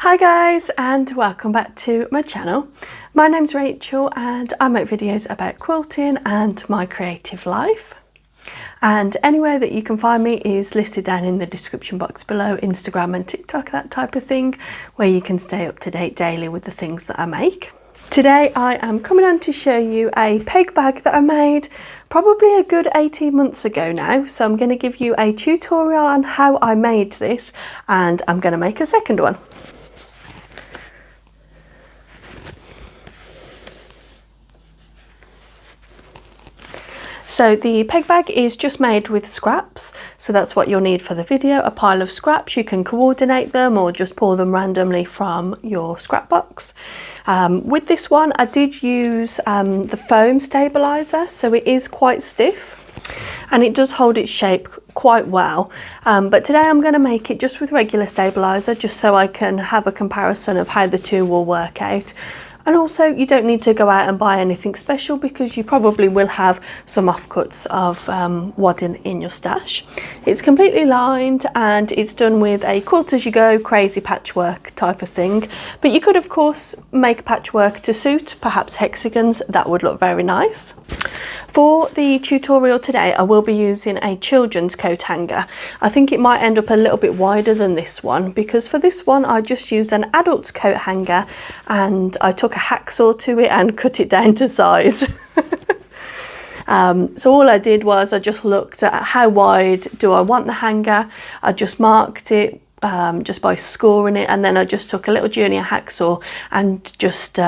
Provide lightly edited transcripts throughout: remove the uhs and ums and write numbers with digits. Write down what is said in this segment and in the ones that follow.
Hi guys, and welcome back to my channel. My name's Rachel and I make videos about quilting and my creative life. And anywhere that you can find me is listed down in the description box below, Instagram and TikTok, that type of thing, where you can stay up to date daily with the things that I make. Today I am coming on to show you a peg bag that I made probably a good 18 months ago now. So I'm going to give you a tutorial on how I made this, and I'm going to make a second one. So the peg bag is just made with scraps, so that's what you'll need for the video, a pile of scraps. You can coordinate them or just pull them randomly from your scrap box. With this one I did use the foam stabiliser, so it is quite stiff and it does hold its shape quite well, but today I'm going to make it just with regular stabiliser, just so I can have a comparison of how the two will work out. And also, you don't need to go out and buy anything special because you probably will have some offcuts of wadding in your stash. It's completely lined and it's done with a quilt as you go crazy patchwork type of thing. But you could of course make patchwork to suit, perhaps hexagons, that would look very nice. For the tutorial today I will be using a children's coat hanger. I think it might end up a little bit wider than this one, because for this one I just used an adult's coat hanger and I took a hacksaw to it and cut it down to size. So all I did was I just looked at how wide do I want the hanger. I just marked it just by scoring it, and then I just took a little junior hacksaw and just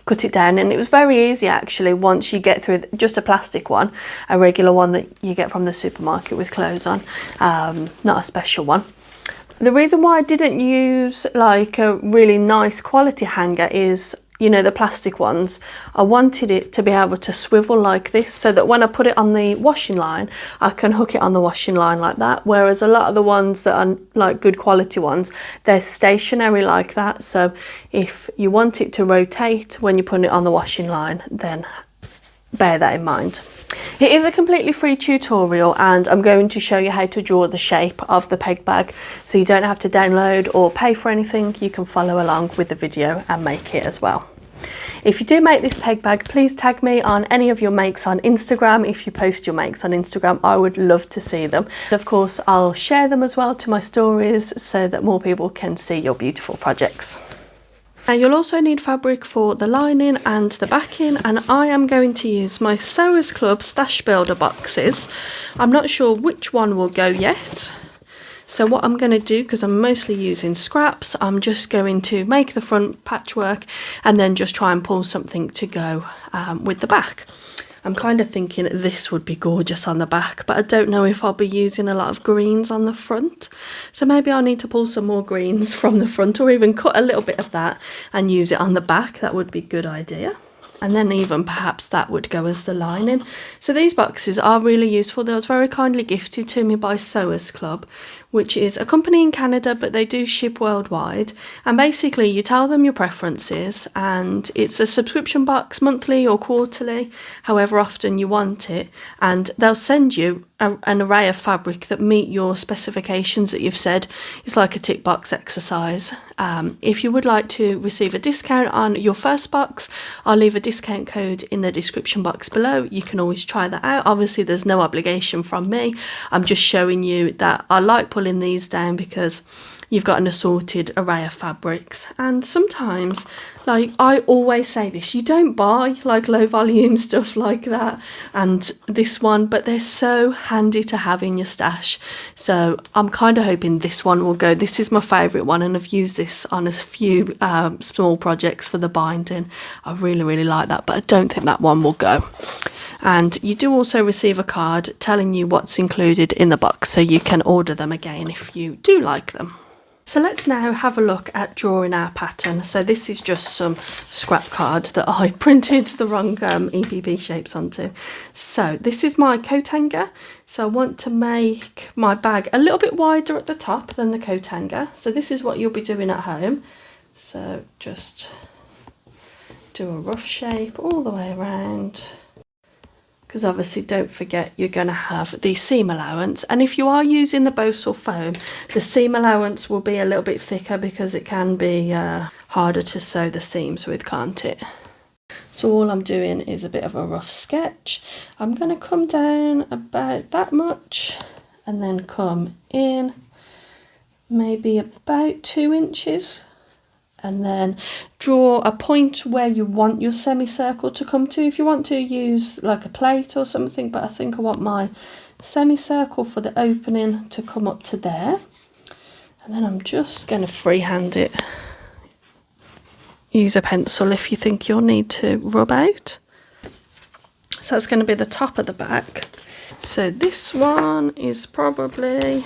cut it down. And it was very easy actually once you get through just a plastic one, a regular one that you get from the supermarket with clothes on, not a special one. The reason why I didn't use like a really nice quality hanger is, you know, the plastic ones, I wanted it to be able to swivel like this so that when I put it on the washing line I can hook it on the washing line like that, whereas a lot of the ones that are like good quality ones, they're stationary like that. So if you want it to rotate when you put it on the washing line, then bear that in mind. It is a completely free tutorial and I'm going to show you how to draw the shape of the peg bag, so you don't have to download or pay for anything. You can follow along with the video and make it as well. If you do make this peg bag, please tag me on any of your makes on Instagram. If you post your makes on Instagram, I would love to see them. Of course, I'll share them as well to my stories so that more people can see your beautiful projects. Now you'll also need fabric for the lining and the backing, and I am going to use my Sewers Club Stash Builder boxes. I'm not sure which one will go yet. So what I'm going to do, because I'm mostly using scraps, I'm just going to make the front patchwork and then just try and pull something to go with the back. I'm kind of thinking this would be gorgeous on the back, but I don't know if I'll be using a lot of greens on the front. So maybe I'll need to pull some more greens from the front, or even cut a little bit of that and use it on the back. That would be a good idea. And then even perhaps that would go as the lining. So these boxes are really useful. They was very kindly gifted to me by Sewers Club, which is a company in Canada, but they do ship worldwide. And basically you tell them your preferences and it's a subscription box, monthly or quarterly, however often you want it. And they'll send you an array of fabric that meet your specifications that you've said. It's like a tick box exercise. If you would like to receive a discount on your first box, I'll leave a discount code in the description box below. You can always try that out. Obviously there's no obligation from me. I'm just showing you that I like pulling these down because you've got an assorted array of fabrics. And sometimes, like I always say this, you don't buy like low volume stuff like that and this one, but they're so handy to have in your stash. So I'm kind of hoping this one will go. This is my favourite one and I've used this on a few small projects for the binding. I really like that, but I don't think that one will go. And you do also receive a card telling you what's included in the box, so you can order them again if you do like them. So let's now have a look at drawing our pattern. So this is just some scrap card that I printed the wrong EPB shapes onto. So this is my coat hanger. So I want to make my bag a little bit wider at the top than the coat hanger. So this is what you'll be doing at home. So just do a rough shape all the way around. because obviously don't forget you're going to have the seam allowance, and if you are using the Bosal foam, the seam allowance will be a little bit thicker because it can be harder to sew the seams with, can't it? So all I'm doing is a bit of a rough sketch. I'm going to come down about that much and then come in maybe about 2 inches, and then draw a point where you want your semicircle to come to. If you want to use like a plate or something, but I think I want my semicircle for the opening to come up to there. And then I'm just going to freehand it. Use a pencil if you think you'll need to rub out. So that's going to be the top of the back. So this one is probably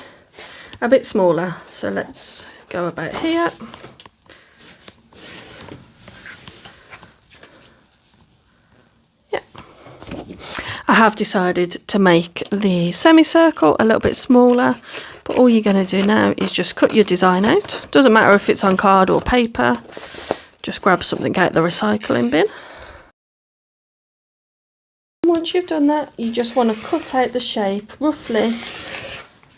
a bit smaller, so let's go about here. I have decided to make the semicircle a little bit smaller, but all you're going to do now is just cut your design out. Doesn't matter if it's on card or paper, just grab something out the recycling bin. Once you've done that, you just want to cut out the shape roughly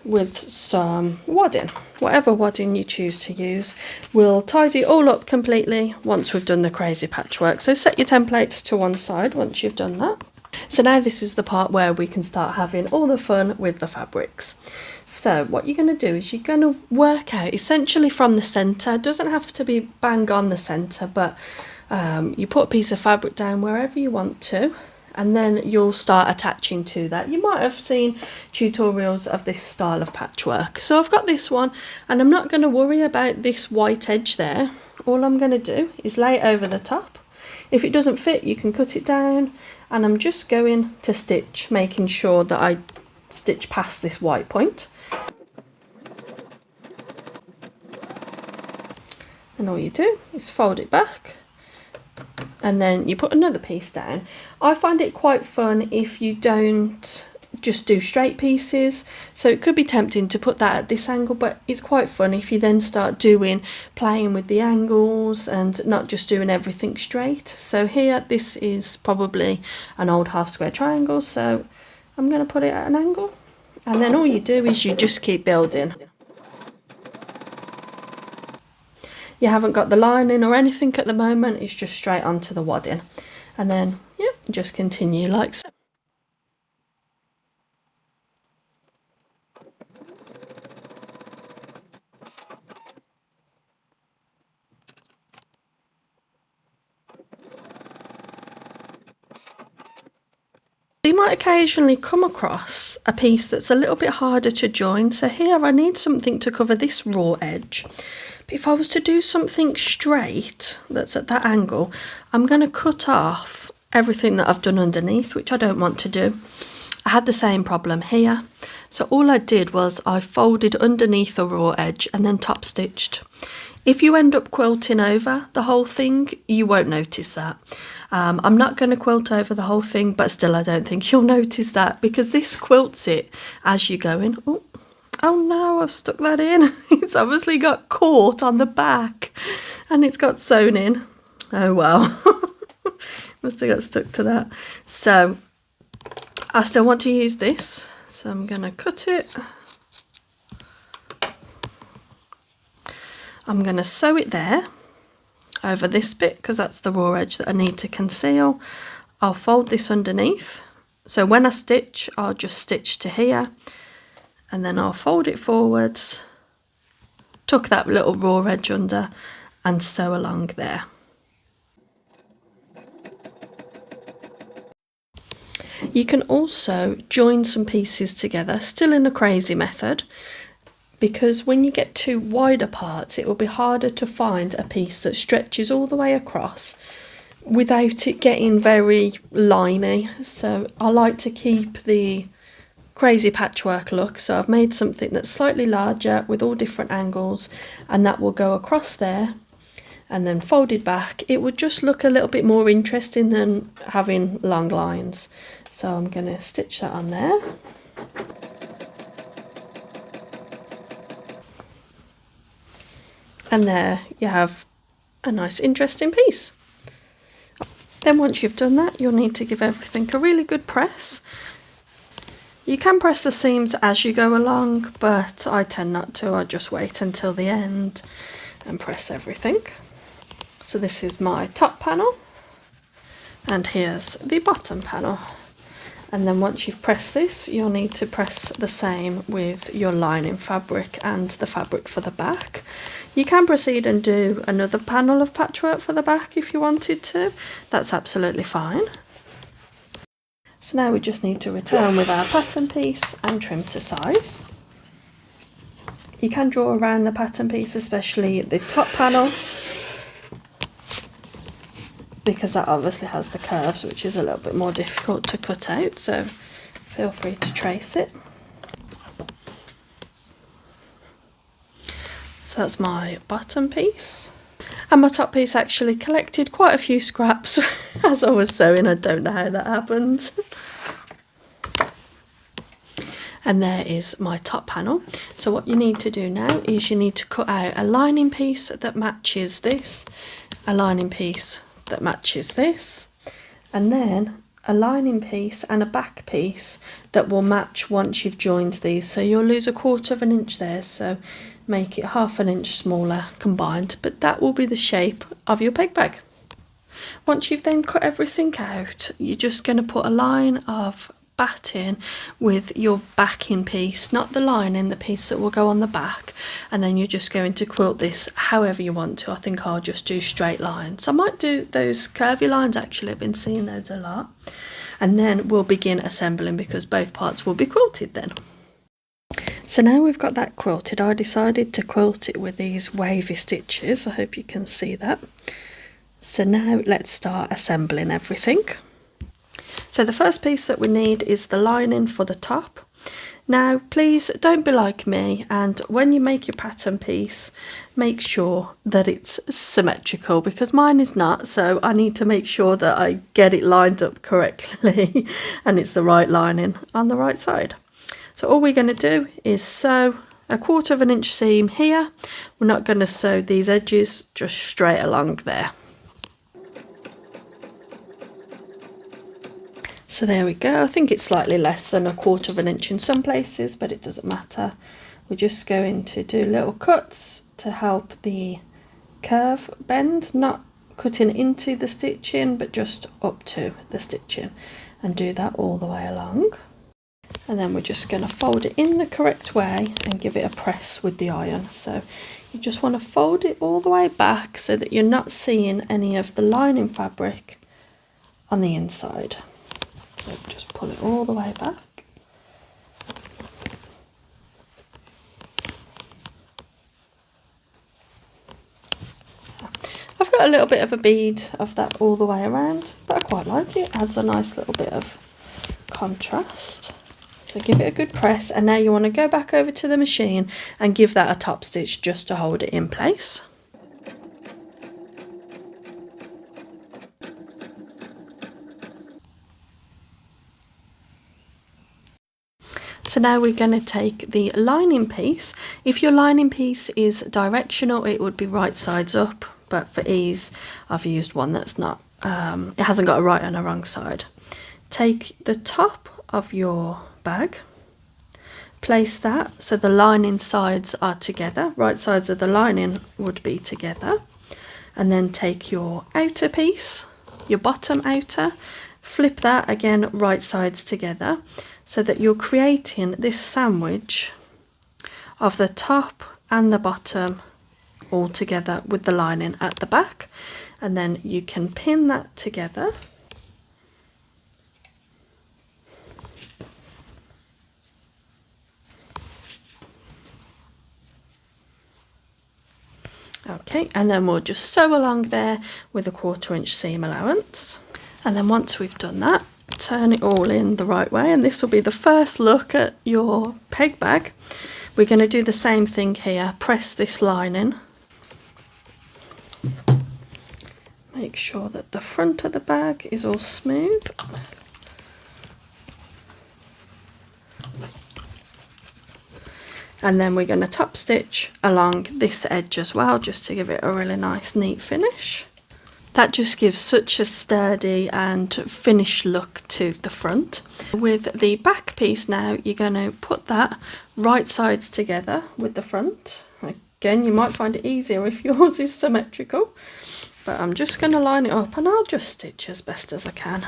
with some wadding, whatever wadding you choose to use. We'll tidy it all up completely once we've done the crazy patchwork. So set your templates to one side once you've done that. So now this is the part where we can start having all the fun with the fabrics. So what you're going to do is you're going to work out essentially from the centre. It doesn't have to be bang on the centre, but you put a piece of fabric down wherever you want to, and then you'll start attaching to that. You might have seen tutorials of this style of patchwork. So I've got this one, and I'm not going to worry about this white edge there. All I'm going to do is lay it over the top. If it doesn't fit, you can cut it down, and I'm just going to stitch, making sure that I stitch past this white point. And all you do is fold it back, and then you put another piece down. I find it quite fun if you don't just do straight pieces, so it could be tempting to put that at this angle, but it's quite fun if you then start playing with the angles and not just doing everything straight. So here, this is probably an old half square triangle, so I'm going to put it at an angle, and then all you do is you just keep building. You haven't got the lining or anything at the moment, it's just straight onto the wadding, and then just continue like so. You might occasionally come across a piece that's a little bit harder to join. So here I need something to cover this raw edge. But if I was to do something straight that's at that angle, I'm going to cut off everything that I've done underneath, which I don't want to do. I had the same problem here. So all I did was I folded underneath the raw edge and then top stitched. If you end up quilting over the whole thing, you won't notice that. I'm not going to quilt over the whole thing, but still I don't think you'll notice that because this quilts it as you go in. Oh no, I've stuck that in. It's obviously got caught on the back and it's got sewn in. Oh well, must have got stuck to that. So I still want to use this, so I'm going to cut it. I'm going to sew it there over this bit because that's the raw edge that I need to conceal. I'll fold this underneath, so when I stitch I'll just stitch to here, and then I'll fold it forwards, tuck that little raw edge under and sew along there. You can also join some pieces together, still in a crazy method, because when you get two wider parts it will be harder to find a piece that stretches all the way across without it getting very liney. So I like to keep the crazy patchwork look, so I've made something that's slightly larger with all different angles, and that will go across there and then folded back. It would just look a little bit more interesting than having long lines. So I'm going to stitch that on there. And there you have a nice interesting piece. Then once you've done that, you'll need to give everything a really good press. You can press the seams as you go along, but I tend not to. I just wait until the end and press everything. So this is my top panel, and here's the bottom panel. And then once you've pressed this, you'll need to press the same with your lining fabric and the fabric for the back. You can proceed and do another panel of patchwork for the back if you wanted to. That's absolutely fine. So now we just need to return with our pattern piece and trim to size. You can draw around the pattern piece, especially the top panel, because that obviously has the curves, which is a little bit more difficult to cut out, so feel free to trace it. So that's my bottom piece. And my top piece actually collected quite a few scraps as I was sewing. I don't know how that happened. And there is my top panel. So what you need to do now is you need to cut out a lining piece that matches this, a lining piece that matches this, and then a lining piece and a back piece that will match once you've joined these. So you'll lose 1/4 inch there, so make it 1/2 inch smaller combined, but that will be the shape of your peg bag. Once you've then cut everything out, you're just going to put a line of batting with your backing piece, not the lining, the piece that will go on the back, and then you're just going to quilt this however you want to. I think I'll just do straight lines. I might do those curvy lines, actually. I've been seeing those a lot. And then we'll begin assembling, because both parts will be quilted then. So now we've got that quilted, I decided to quilt it with these wavy stitches. I hope you can see that. So now let's start assembling everything. So the first piece that we need is the lining for the top. Now please don't be like me, and when you make your pattern piece, make sure that it's symmetrical, because mine is not, so I need to make sure that I get it lined up correctly and it's the right lining on the right side. So all we're going to do is sew 1/4 inch seam here. We're not going to sew these edges, just straight along there. So there we go. I think it's slightly less than 1/4 inch in some places, but it doesn't matter. We're just going to do little cuts to help the curve bend, not cutting into the stitching, but just up to the stitching, and do that all the way along. And then we're just going to fold it in the correct way and give it a press with the iron. So you just want to fold it all the way back so that you're not seeing any of the lining fabric on the inside. So just pull it all the way back. I've got a little bit of a bead of that all the way around, but I quite like it. Adds a nice little bit of contrast. So give it a good press, and now you want to go back over to the machine and give that a top stitch just to hold it in place. So now we're going to take the lining piece. If your lining piece is directional, it would be right sides up, but for ease I've used one that's not, it hasn't got a right and a wrong side. Take the top of your bag, place that so the lining sides are together, right sides of the lining would be together, and then take your outer piece, your bottom outer, flip that again, right sides together, so that you're creating this sandwich of the top and the bottom all together with the lining at the back, and then you can pin that together. Okay, and then we'll just sew along there with a 1/4 inch seam allowance. And then once we've done that, turn it all in the right way, and this will be the first look at your peg bag. We're going to do the same thing here. Press this lining. Make sure that the front of the bag is all smooth. And then we're going to top stitch along this edge as well, just to give it a really nice neat finish. That just gives such a sturdy and finished look to the front. With the back piece now, you're going to put that right sides together with the front. Again, you might find it easier if yours is symmetrical, but I'm just going to line it up and I'll just stitch as best as I can.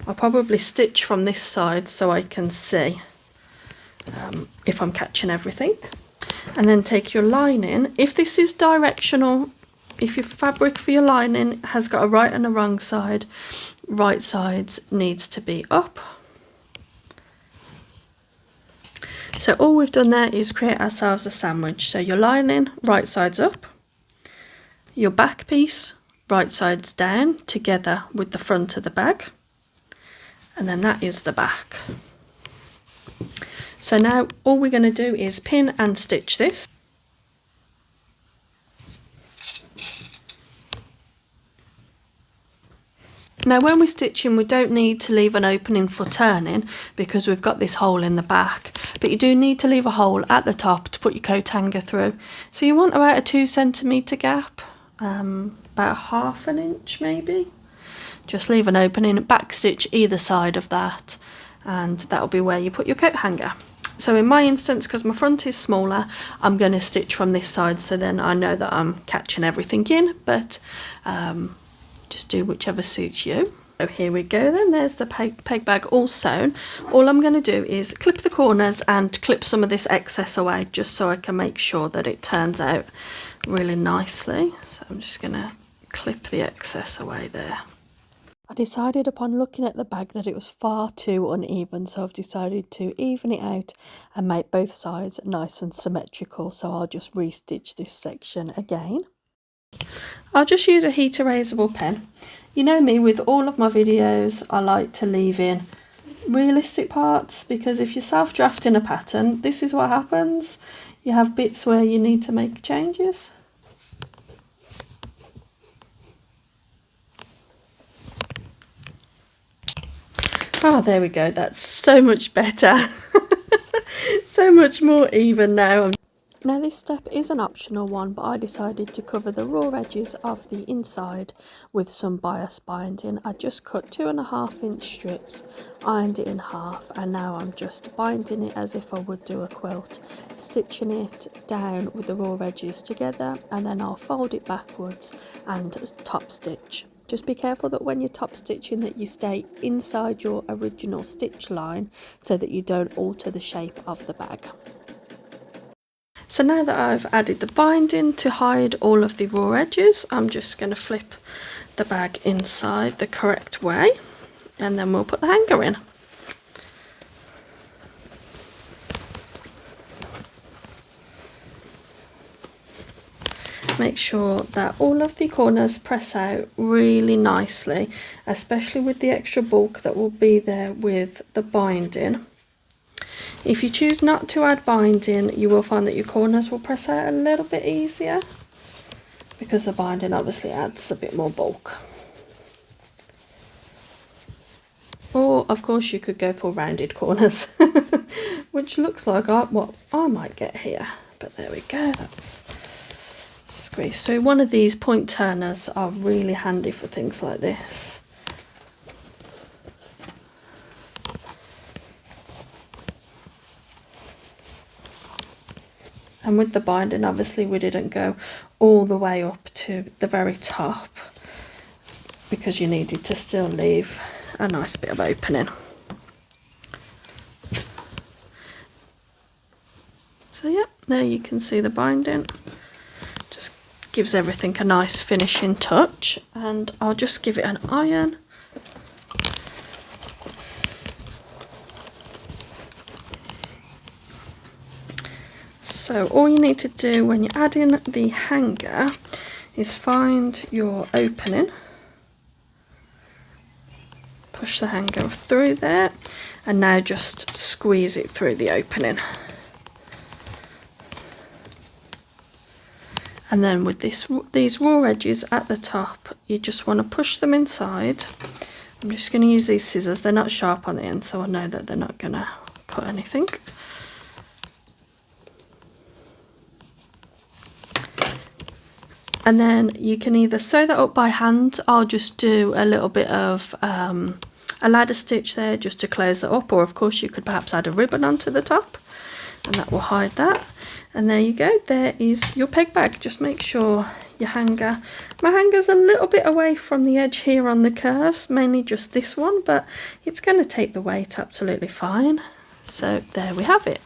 I'll probably stitch from this side so I can see if I'm catching everything. And then take your lining. If this is directional, if your fabric for your lining has got a right and a wrong side, right sides needs to be up. So all we've done there is create ourselves a sandwich. So your lining, right sides up, your back piece, right sides down together with the front of the bag, and then that is the back. So now all we're going to do is pin and stitch this. Now when we're stitching, we don't need to leave an opening for turning because we've got this hole in the back, but you do need to leave a hole at the top to put your coat hanger through. So you want about a 2 centimetre gap, about ½ an inch maybe. Just leave an opening, back stitch either side of that, and that'll be where you put your coat hanger. So in my instance, because my front is smaller, I'm going to stitch from this side, so then I know that I'm catching everything in, but just do whichever suits you. So here we go then, there's the peg bag all sewn. All I'm going to do is clip the corners and clip some of this excess away, just so I can make sure that it turns out really nicely. So I'm just going to clip the excess away there. I decided upon looking at the bag that it was far too uneven, so I've decided to even it out and make both sides nice and symmetrical. So I'll just restitch this section again. I'll just use a heat erasable pen. You know me, with all of my videos I like to leave in realistic parts, because if you're self-drafting a pattern, this is what happens. You have bits where you need to make changes. Ah, there we go, that's so much better. So much more even now. Now this step is an optional one, but I decided to cover the raw edges of the inside with some bias binding. I just cut 2.5 inch strips, ironed it in half, and now I'm just binding it as if I would do a quilt, stitching it down with the raw edges together, and then I'll fold it backwards and top stitch. Just be careful that when you're top stitching that you stay inside your original stitch line so that you don't alter the shape of the bag. So now that I've added the binding to hide all of the raw edges, I'm just going to flip the bag inside the correct way, and then we'll put the hanger in. Make sure that all of the corners press out really nicely, especially with the extra bulk that will be there with the binding. If you choose not to add binding, you will find that your corners will press out a little bit easier, because the binding obviously adds a bit more bulk. Or of course you could go for rounded corners, which looks like what I might get here, but there we go, that's great. So one of these point turners are really handy for things like this. And with the binding, obviously we didn't go all the way up to the very top, because you needed to still leave a nice bit of opening. So yeah, there you can see the binding. Just gives everything a nice finishing touch, and I'll just give it an iron. So all you need to do when you're adding the hanger is find your opening, push the hanger through there, and now just squeeze it through the opening. And then with these raw edges at the top, you just want to push them inside. I'm just going to use these scissors, they're not sharp on the end, so I know that they're not going to cut anything. And then you can either sew that up by hand. I'll just do a little bit of a ladder stitch there just to close it up, or of course you could perhaps add a ribbon onto the top and that will hide that. And there you go, there is your peg bag. Just make sure your hanger, my hanger's a little bit away from the edge here on the curves, mainly just this one, but it's going to take the weight absolutely fine. So there we have it.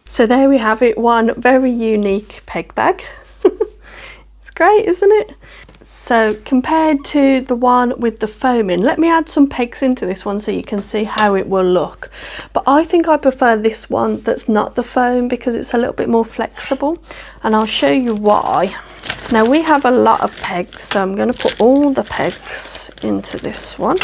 So there we have it, one very unique peg bag. It's great, isn't it? So compared to the one with the foaming, let me add some pegs into this one so you can see how it will look. But I think I prefer this one that's not the foam because it's a little bit more flexible, and I'll show you why. Now we have a lot of pegs, so I'm going to put all the pegs into this one.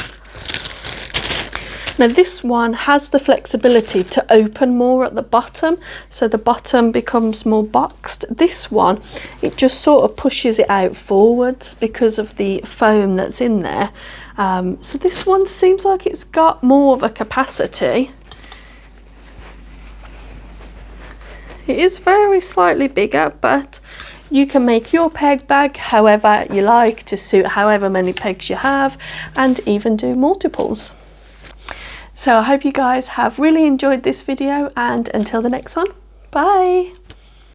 Now this one has the flexibility to open more at the bottom, so the bottom becomes more boxed. This one, it just sort of pushes it out forwards because of the foam that's in there. So this one seems like it's got more of a capacity. It is very slightly bigger, but you can make your peg bag however you like to suit however many pegs you have, and even do multiples. So I hope you guys have really enjoyed this video, and until the next one, bye!